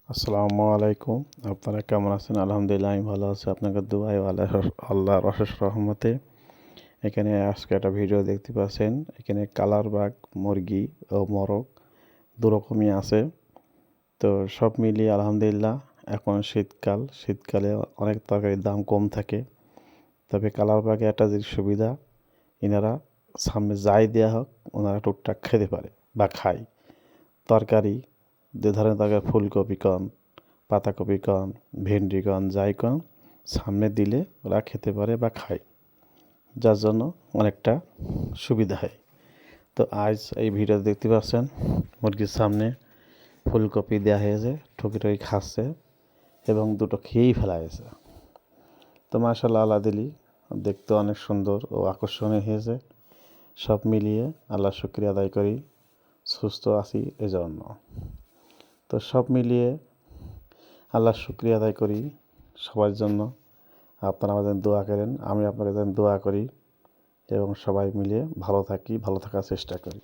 আসসালামু আলাইকুম। আপনারা কেমন আছেন? আলহামদুলিল্লাহ আমি ভালো আছি। আপনাদের দোয়ায় ও আল্লাহর অশেষ রহমতে। এখানে আজকে একটা ভিডিও দেখতে পাচ্ছেন। এখানে কালার বাগ, মুরগি ও মোরগ দুরকমই আছে। তো সব মিলিয়ে আলহামদুলিল্লাহ এখন শীতকালে অনেক তরকারির দাম কম থাকে। তবে কালার বাগে একটা যে সুবিধা, এনারা সামনে যাই দেওয়া হোক ওনারা টুকটাক খেতে পারে বা খায়। তরকারি যে ধরনের তরকারি, ফুলকপি কন, পাতাকপি কন, ভেন্ডি কন, যাই কন সামনে দিলে ওরা খেতে পারে বা খায়, যার জন্য অনেকটা সুবিধা হয়। তো আজ এই ভিডিও দেখতে পাচ্ছেন মুরগির সামনে ফুলকপি দেওয়া হয়েছে, ঠকি খাচ্ছে এবং দুটো খেয়েই ফেলা হয়েছে। তো মাশাআল্লাহ আল্লাহ দিলি দেখতে অনেক সুন্দর ও আকর্ষণীয় হয়েছে। সব মিলিয়ে আল্লাহর শুকরিয়া আদায় করি, সুস্থ আছি এজন্য। তো সব মিলিয়ে আল্লাহর শুকরিয়া আদায় করি সবার জন্য। আপনারা আমাদের দোয়া করেন, আমি আপনাদের জন্য দোয়া করি এবং সবাই মিলে ভালো থাকার চেষ্টা করি।